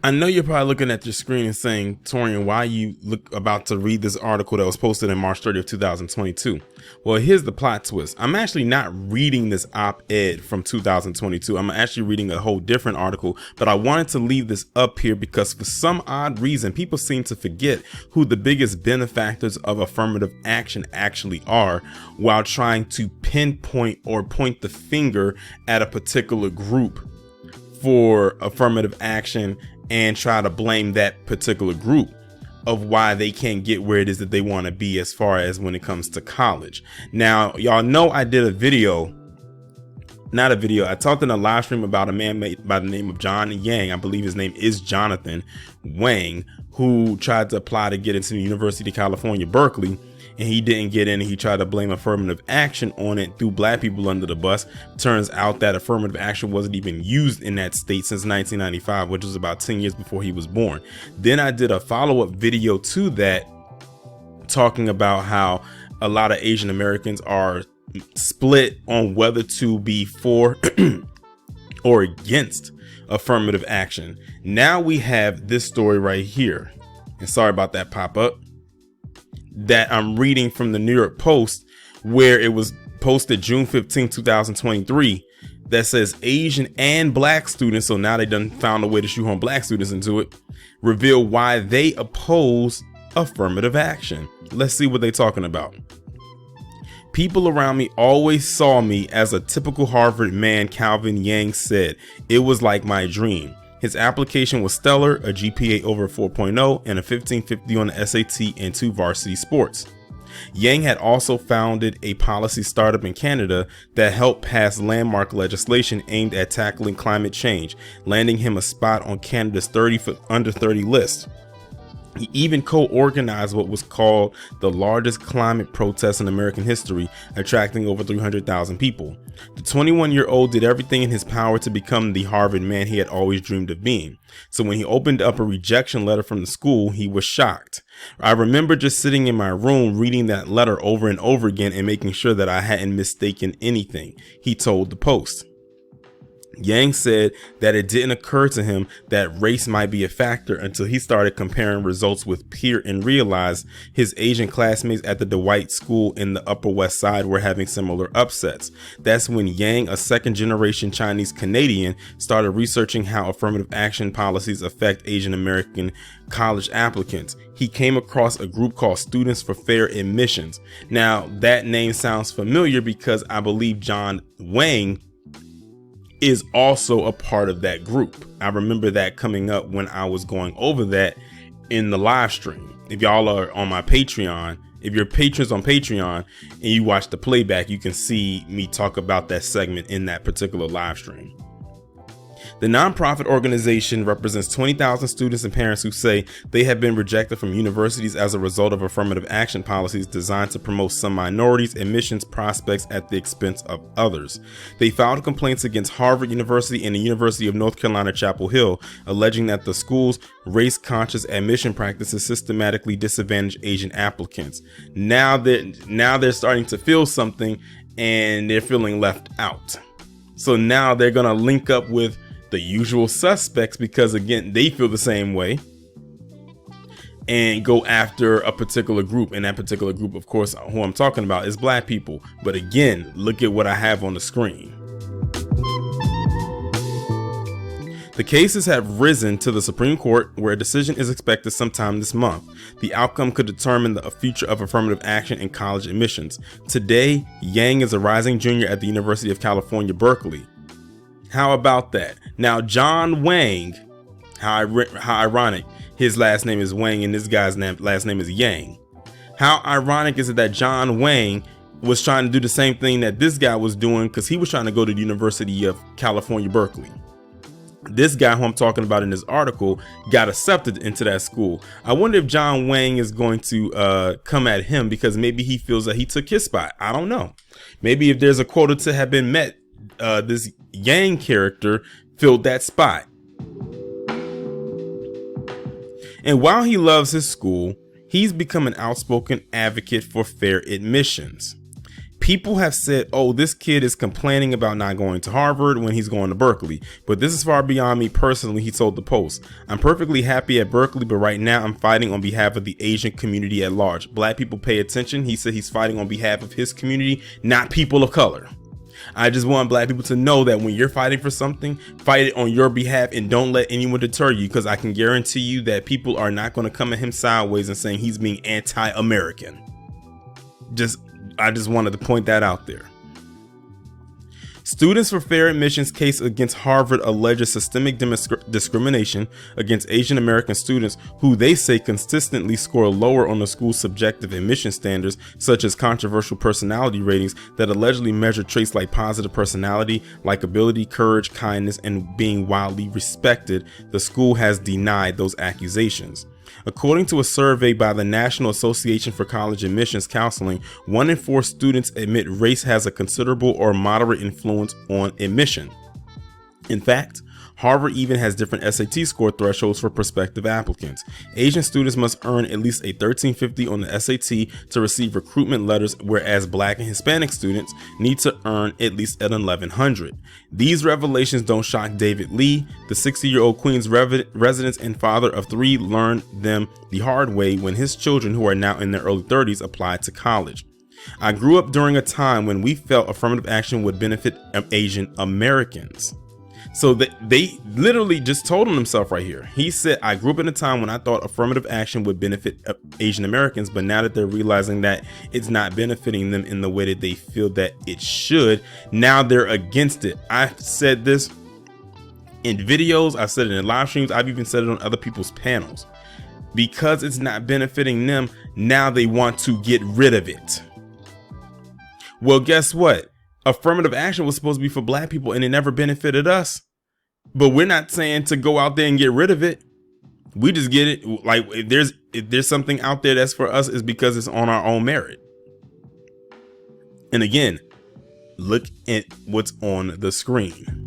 I know you're probably looking at your screen and saying, Torian, why are you about to read this article that was posted in March 30th, 2022? Well, here's the plot twist. I'm actually not reading this op-ed from 2022. I'm actually reading a whole different article, but I wanted to leave this up here because for some odd reason, people seem to forget who the biggest benefactors of affirmative action actually are while trying to pinpoint or point the finger at a particular group for affirmative action and try to blame that particular group of why they can't get where it is that they want to be as far as when it comes to college. Now, y'all know I did I talked in a live stream about a man by the name of John Yang. I believe his name is Jonathan Wang, who tried to apply to get into the University of California, Berkeley, and he didn't get in. He tried to blame affirmative action on it, threw black people under the bus. Turns out that affirmative action wasn't even used in that state since 1995, which was about 10 years before he was born. Then I did a follow-up video to that talking about how a lot of Asian Americans are split on whether to be for or against affirmative action. Now we have this story right here, and sorry about that pop-up, that I'm reading from the New York Post, where it was posted June 15, 2023, that says Asian and black students, so now they done found a way to shoehorn black students into it, reveal why they oppose affirmative action. Let's see what they're talking about. People around me always saw me as a typical Harvard man, Calvin Yang said. It was like my dream. His application was stellar, a GPA over 4.0 and a 1550 on the SAT and 2 varsity sports. Yang had also founded a policy startup in Canada that helped pass landmark legislation aimed at tackling climate change, landing him a spot on Canada's 30 for under 30 list. He even co-organized what was called the largest climate protest in American history, attracting over 300,000 people. The 21-year-old did everything in his power to become the Harvard man he had always dreamed of being. So when he opened up a rejection letter from the school, he was shocked. I remember just sitting in my room reading that letter over and over again and making sure that I hadn't mistaken anything, he told the Post. Yang said that it didn't occur to him that race might be a factor until he started comparing results with peer and realized his Asian classmates at the Dwight School in the Upper West Side were having similar upsets. That's when Yang, a second generation Chinese Canadian, started researching how affirmative action policies affect Asian American college applicants. He came across a group called Students for Fair Admissions. Now that name sounds familiar because I believe John Wang is also a part of that group. I remember that coming up when I was going over that in the live stream. If y'all are on my Patreon, if you're patrons on Patreon and you watch the playback, you can see me talk about that segment in that particular live stream. The nonprofit organization represents 20,000 students and parents who say they have been rejected from universities as a result of affirmative action policies designed to promote some minorities' admissions prospects at the expense of others. They filed complaints against Harvard University and the University of North Carolina, Chapel Hill, alleging that the school's race-conscious admission practices systematically disadvantage Asian applicants. Now they're starting to feel something and they're feeling left out. So now they're going to link up with the usual suspects because, again, they feel the same way and go after a particular group. And that particular group, of course, who I'm talking about is black people. But again, look at what I have on the screen. The cases have risen to the Supreme Court, where a decision is expected sometime this month. The outcome could determine the future of affirmative action in college admissions. Today, Yang is a rising junior at the University of California, Berkeley. How about that? Now, John Wang, how ironic, his last name is Wang and this guy's last name is Yang. How ironic is it that John Wang was trying to do the same thing that this guy was doing, because he was trying to go to the University of California, Berkeley. This guy who I'm talking about in this article got accepted into that school. I wonder if John Wang is going to come at him because maybe he feels that he took his spot. I don't know. Maybe if there's a quota to have been met, this Yang character filled that spot. And while he loves his school, he's become an outspoken advocate for fair admissions. People have said, oh, this kid is complaining about not going to Harvard when he's going to Berkeley. But this is far beyond me personally, he told the Post. I'm perfectly happy at Berkeley, but right now I'm fighting on behalf of the Asian community at large. Black people pay attention. He said he's fighting on behalf of his community, not people of color. I just want black people to know that when you're fighting for something, fight it on your behalf and don't let anyone deter you, because I can guarantee you that people are not going to come at him sideways and saying he's being anti-American. I just wanted to point that out there. Students for Fair Admissions case against Harvard alleges systemic discrimination against Asian American students who they say consistently score lower on the school's subjective admission standards, such as controversial personality ratings that allegedly measure traits like positive personality, likability, courage, kindness, and being widely respected. The school has denied those accusations. According to a survey by the National Association for College Admissions Counseling, 1 in 4 students admit race has a considerable or moderate influence on admission. In fact, Harvard even has different SAT score thresholds for prospective applicants. Asian students must earn at least a 1350 on the SAT to receive recruitment letters, whereas Black and Hispanic students need to earn at least an 1100. These revelations don't shock David Lee. The 60-year-old Queens resident and father of 3 learned them the hard way when his children, who are now in their early 30s, applied to college. I grew up during a time when we felt affirmative action would benefit Asian Americans. So they literally just told on himself right here. He said, I grew up in a time when I thought affirmative action would benefit Asian Americans, but now that they're realizing that it's not benefiting them in the way that they feel that it should, now they're against it. I've said this in videos, I've said it in live streams, I've even said it on other people's panels. Because it's not benefiting them, now they want to get rid of it. Well, guess what? Affirmative action was supposed to be for black people and it never benefited us. But we're not saying to go out there and get rid of it. We just get it. Like if there's something out there that's for us, is because it's on our own merit. And again, look at what's on the screen.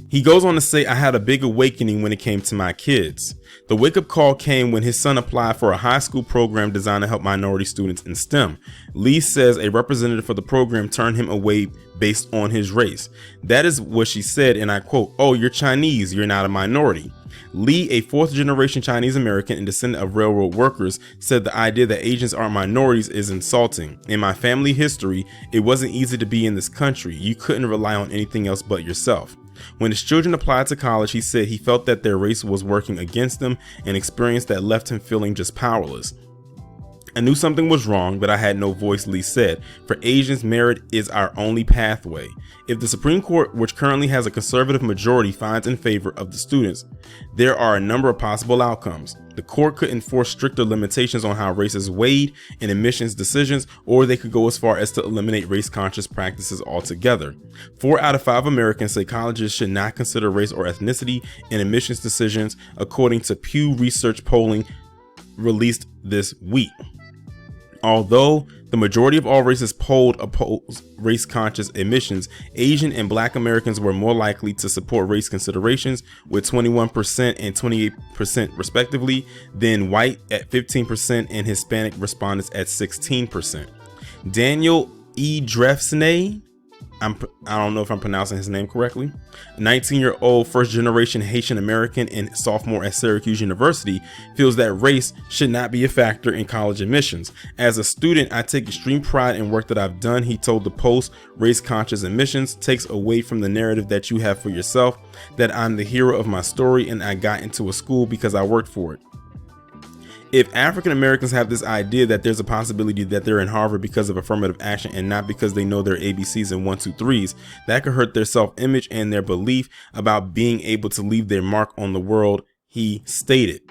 He goes on to say, I had a big awakening when it came to my kids. The wake-up call came when his son applied for a high school program designed to help minority students in STEM. Lee says a representative for the program turned him away based on his race. That is what she said, and I quote, "Oh, you're Chinese, you're not a minority." Lee, a 4th-generation Chinese American and descendant of railroad workers, said the idea that Asians aren't minorities is insulting. In my family history, it wasn't easy to be in this country. You couldn't rely on anything else but yourself. When his children applied to college, he said he felt that their race was working against them, an experience that left him feeling just powerless. I knew something was wrong, but I had no voice, Lee said. For Asians, merit is our only pathway. If the Supreme Court, which currently has a conservative majority, finds in favor of the students, there are a number of possible outcomes. The court could enforce stricter limitations on how race is weighed in admissions decisions, or they could go as far as to eliminate race-conscious practices altogether. 4 out of 5 Americans say colleges should not consider race or ethnicity in admissions decisions, according to Pew Research polling released this week. Although the majority of all races polled opposed race-conscious admissions, Asian and Black Americans were more likely to support race considerations, with 21% and 28% respectively, than white at 15% and Hispanic respondents at 16%. Daniel E. Drefsnay, I don't know if I'm pronouncing his name correctly, 19-year-old first-generation Haitian American and sophomore at Syracuse University, feels that race should not be a factor in college admissions. As a student, I take extreme pride in work that I've done, he told the Post. Race-conscious admissions takes away from the narrative that you have for yourself, that I'm the hero of my story and I got into a school because I worked for it. If African Americans have this idea that there's a possibility that they're in Harvard because of affirmative action and not because they know their ABCs and 1, 2, 3s, that could hurt their self-image and their belief about being able to leave their mark on the world, he stated.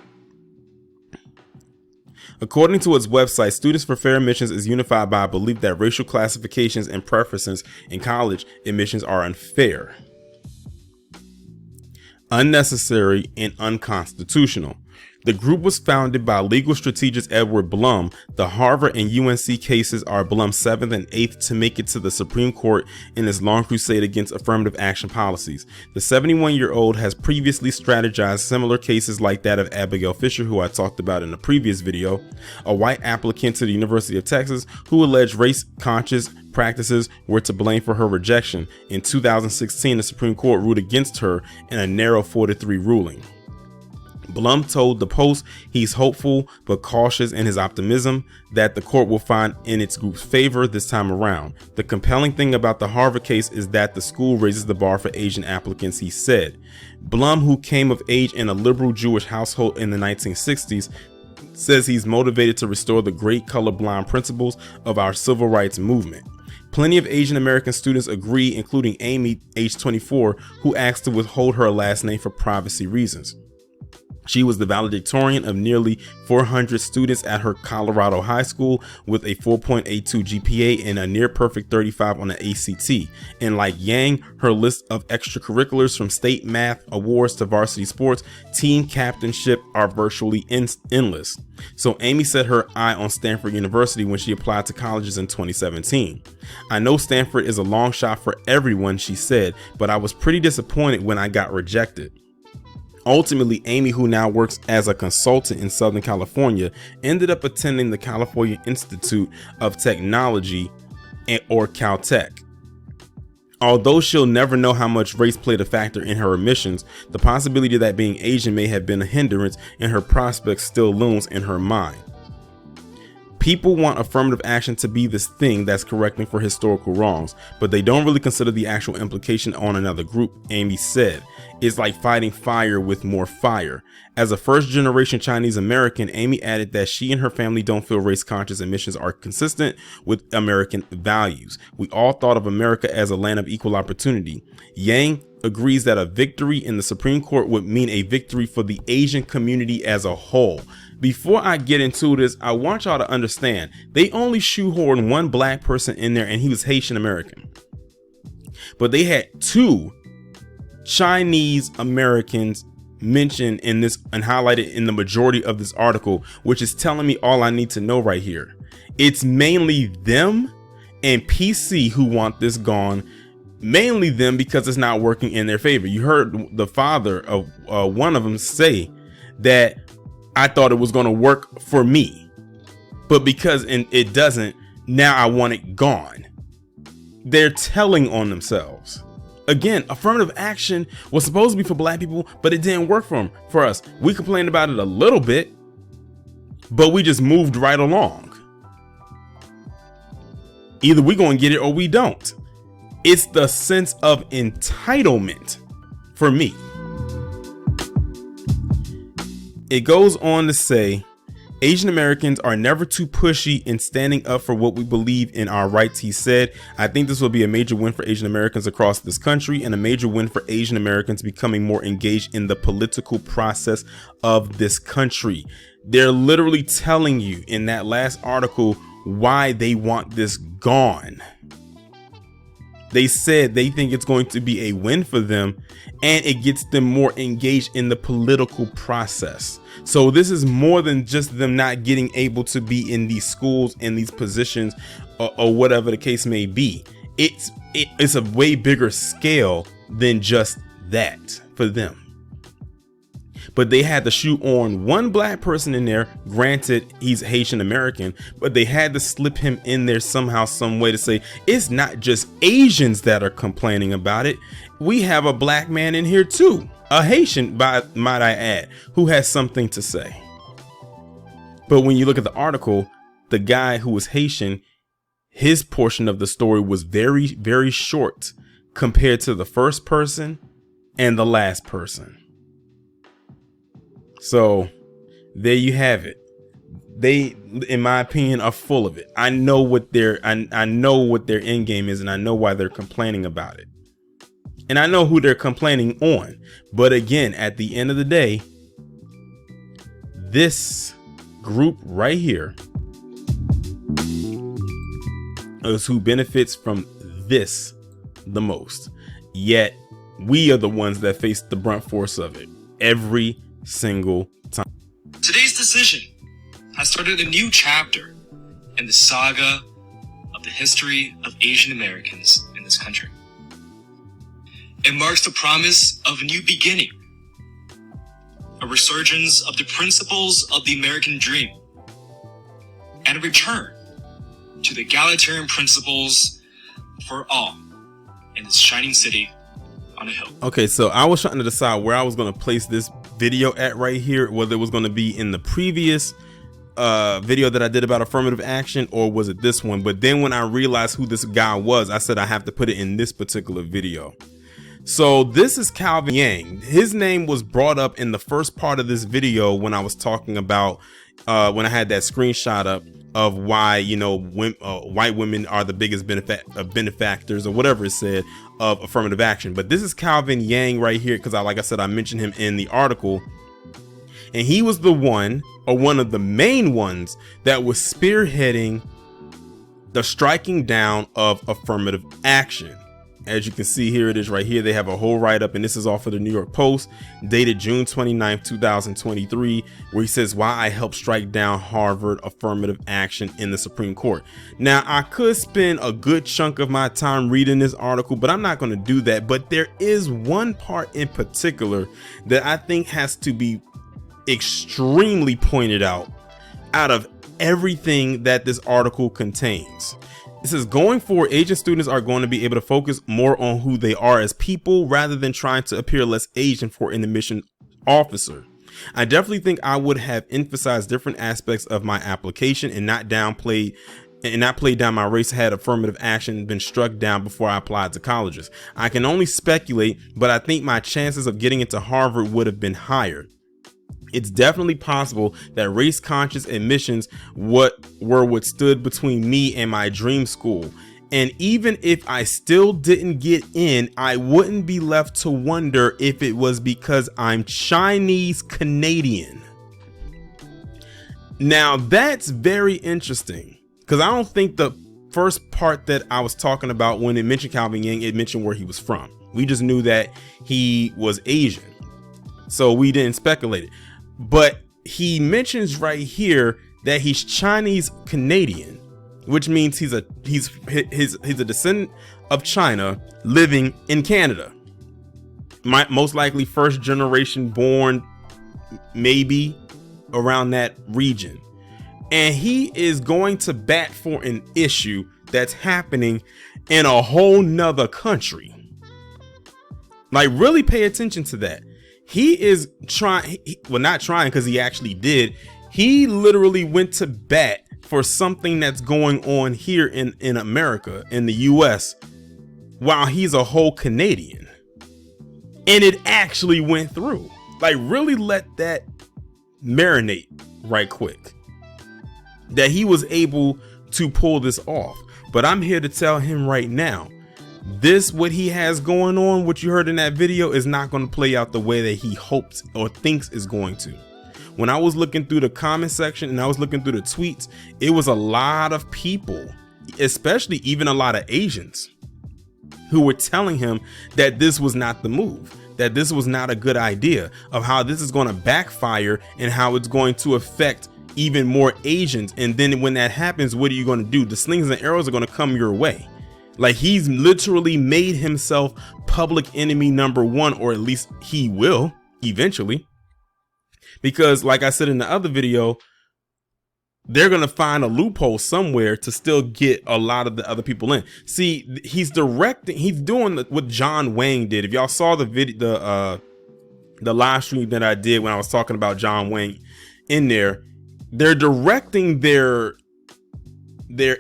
According to its website, Students for Fair Admissions is unified by a belief that racial classifications and preferences in college admissions are unfair, unnecessary, and unconstitutional. The group was founded by legal strategist Edward Blum. The Harvard and UNC cases are Blum's 7th and 8th to make it to the Supreme Court in his long crusade against affirmative action policies. The 71-year-old has previously strategized similar cases like that of Abigail Fisher, who I talked about in a previous video, a white applicant to the University of Texas who alleged race-conscious practices were to blame for her rejection. In 2016, the Supreme Court ruled against her in a narrow 4-3 ruling. Blum told the Post he's hopeful but cautious in his optimism that the court will find in its group's favor this time around. The compelling thing about the Harvard case is that the school raises the bar for Asian applicants, he said. Blum, who came of age in a liberal Jewish household in the 1960s, says he's motivated to restore the great colorblind principles of our civil rights movement. Plenty of Asian American students agree, including Amy, age 24, who asked to withhold her last name for privacy reasons. She was the valedictorian of nearly 400 students at her Colorado high school with a 4.82 GPA and a near perfect 35 on the ACT. And like Yang, her list of extracurriculars from state math awards to varsity sports, team captainship are virtually endless. So Amy set her eye on Stanford University when she applied to colleges in 2017. I know Stanford is a long shot for everyone, she said, but I was pretty disappointed when I got rejected. Ultimately, Amy, who now works as a consultant in Southern California, ended up attending the California Institute of Technology, or Caltech. Although she'll never know how much race played a factor in her admissions, the possibility that being Asian may have been a hindrance in her prospects still looms in her mind. People want affirmative action to be this thing that's correcting for historical wrongs, but they don't really consider the actual implication on another group, Amy said. It's like fighting fire with more fire. As a first-generation Chinese American, Amy added that she and her family don't feel race-conscious admissions are consistent with American values. We all thought of America as a land of equal opportunity. Yang agrees that a victory in the Supreme Court would mean a victory for the Asian community as a whole. Before I get into this, I want y'all to understand, they only shoehorned one black person in there and he was Haitian American. But they had 2 Chinese Americans mentioned in this and highlighted in the majority of this article, which is telling me all I need to know right here. It's mainly them and PC who want this gone. Mainly them because it's not working in their favor. You heard the father of one of them say that I thought it was going to work for me, but because it doesn't, now I want it gone. They're telling on themselves. Again, affirmative action was supposed to be for black people, but it didn't work for us. We complained about it a little bit, but we just moved right along. Either we gonna get it or we don't. It's the sense of entitlement for me. It goes on to say, Asian Americans are never too pushy in standing up for what we believe in our rights, he said. I think this will be a major win for Asian Americans across this country and a major win for Asian Americans becoming more engaged in the political process of this country. They're literally telling you in that last article why they want this gone. They said they think it's going to be a win for them and it gets them more engaged in the political process. So this is more than just them not getting able to be in these schools, in these positions, or whatever the case may be. It's a way bigger scale than just that for them. But they had to shoot on one black person in there. Granted, he's Haitian American, but they had to slip him in there somehow, some way to say it's not just Asians that are complaining about it. We have a black man in here too, a Haitian, might I add, who has something to say. But when you look at the article, the guy who was Haitian, his portion of the story was very, very short compared to the first person and the last person. So there you have it. They, in my opinion, are full of it. I know what their end game is, and I know why they're complaining about it. And I know who they're complaining on. But again, at the end of the day, this group right here is who benefits from this the most. Yet we are the ones that face the brunt force of it every single time. decision has started a new chapter in the saga of the history of Asian Americans in this country. It marks the promise of a new beginning, a resurgence of the principles of the American dream, and a return to the egalitarian principles for all in this shining city on a hill. Okay, so I was trying to decide where I was going to place this video at right here, whether it was going to be in the previous video that I did about affirmative action, or was it this one? But then when I realized who this guy was, I said I have to put it in this particular video. So this is Calvin Yang. His name was brought up in the first part of this video when I was talking about when I had that screenshot up of why, you know, white women are the biggest benefactors, or whatever it said, of affirmative action. But this is Calvin Yang right here, because like I said, I mentioned him in the article, and he was the one, or one of the main ones, that was spearheading the striking down of affirmative action. As you can see, here it is right here. They have a whole write-up, and this is off of the New York Post, dated June 29th, 2023, where he says why I helped strike down Harvard affirmative action in the Supreme Court. Now, I could spend a good chunk of my time reading this article, but I'm not going to do that. But there is one part in particular that I think has to be extremely pointed out of everything that this article contains. It says, going forward, Asian students are going to be able to focus more on who they are as people rather than trying to appear less Asian for an admission officer. I definitely think I would have emphasized different aspects of my application and not play down my race had affirmative action been struck down before I applied to colleges. I can only speculate, but I think my chances of getting into Harvard would have been higher. It's definitely possible that race conscious admissions were what stood between me and my dream school. And even if I still didn't get in, I wouldn't be left to wonder if it was because I'm Chinese Canadian. Now that's very interesting, because I don't think the first part that I was talking about when it mentioned Calvin Yang, it mentioned where he was from. We just knew that he was Asian, so we didn't speculate it. But he mentions right here that he's Chinese Canadian, which means he's a descendant of China living in Canada. Most likely first generation born, maybe around that region. And he is going to bat for an issue that's happening in a whole nother country. Like, really pay attention to that. He is trying, well, not trying, because he actually did. He literally went to bat for something that's going on here in America, in the US, while he's a whole Canadian. And it actually went through. Like, really let that marinate right quick, that he was able to pull this off. But I'm here to tell him right now, what he has going on, what you heard in that video, is not going to play out the way that he hopes or thinks is going to. When I was looking through the comment section and I was looking through the tweets, it was a lot of people, especially even a lot of Asians, who were telling him that this was not the move, that this was not a good idea, of how this is going to backfire and how it's going to affect even more Asians. And then when that happens, what are you going to do? The slings and arrows are going to come your way. Like, he's literally made himself public enemy number one, or at least he will eventually, because like I said in the other video, they're going to find a loophole somewhere to still get a lot of the other people in. See, he's doing what John Wang did. If y'all saw the video, the live stream that I did when I was talking about John Wang in there, they're directing their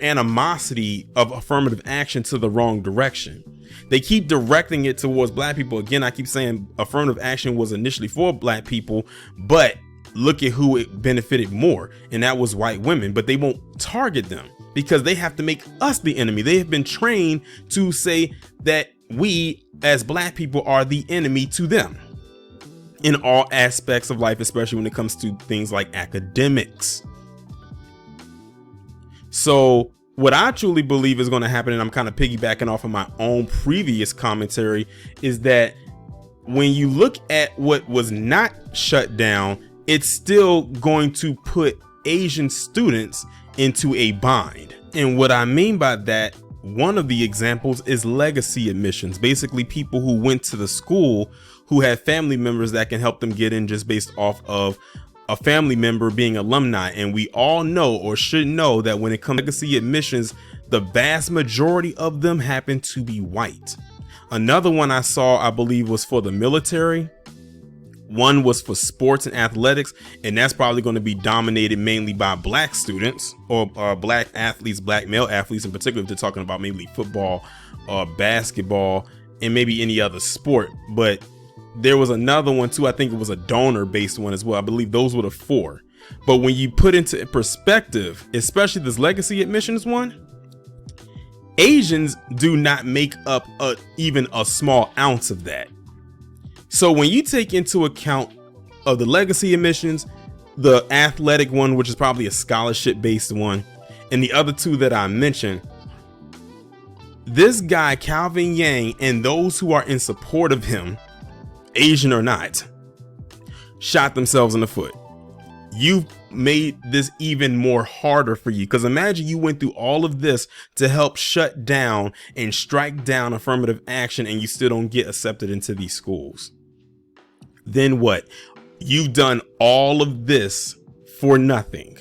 animosity of affirmative action to the wrong direction. They keep directing it towards black people. Again, I keep saying affirmative action was initially for black people, but look at who it benefited more, and that was white women. But they won't target them because they have to make us the enemy. They have been trained to say that we as black people are the enemy to them in all aspects of life, especially when it comes to things like academics. So what I truly believe is going to happen, and I'm kind of piggybacking off of my own previous commentary, is that when you look at what was not shut down it's still going to put Asian students into a bind. And what I mean by that, one of the examples is legacy admissions. Basically, people who went to the school who had family members that can help them get in just based off of a family member being alumni. And we all know, or should know, that when it comes to legacy admissions, the vast majority of them happen to be white. Another one I saw, I believe, was for the military. One was for sports and athletics, and that's probably going to be dominated mainly by black students or black athletes, black male athletes in particular, if they're talking about maybe football or basketball and maybe any other sport. But there was another one too. I think it was a donor based one as well. I believe those were the 4. But when you put into perspective, especially this legacy admissions one, Asians do not make up even a small ounce of that. So when you take into account of the legacy admissions, the athletic one, which is probably a scholarship based one, and the other 2 that I mentioned, this guy, Calvin Yang, and those who are in support of him, Asian or not, shot themselves in the foot. You've made this even more harder for you, because imagine you went through all of this to help shut down and strike down affirmative action, and you still don't get accepted into these schools. Then what? You've done all of this for nothing.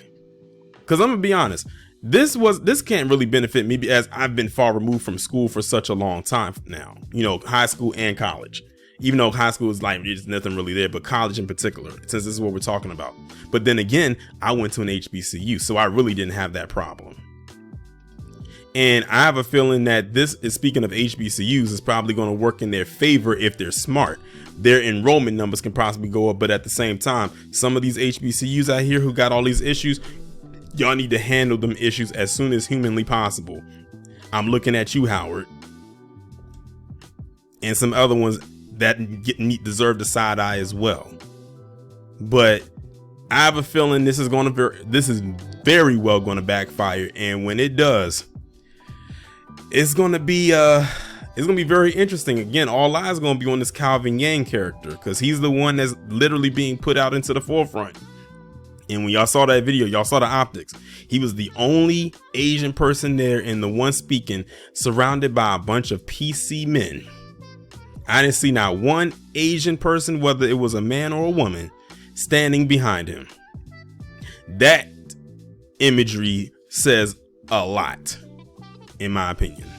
Because I'm gonna be honest, this can't really benefit me, as I've been far removed from school for such a long time now, high school and college. Even though high school is like, there's nothing really there, but college in particular, since this is what we're talking about. But then again, I went to an HBCU, so I really didn't have that problem. And I have a feeling that this is, speaking of HBCUs, is probably going to work in their favor if they're smart. Their enrollment numbers can possibly go up, but at the same time, some of these HBCUs out here who got all these issues, y'all need to handle them issues as soon as humanly possible. I'm looking at you, Howard, and some other ones that deserve the side eye as well. But I have a feeling this is very well going to backfire, and when it does, it's going to be very interesting. Again, all eyes are going to be on this Calvin Yang character, because he's the one that's literally being put out into the forefront. And when y'all saw that video, y'all saw the optics. He was the only Asian person there and the one speaking, surrounded by a bunch of PC men. I didn't see not one Asian person, whether it was a man or a woman, standing behind him. That imagery says a lot, in my opinion.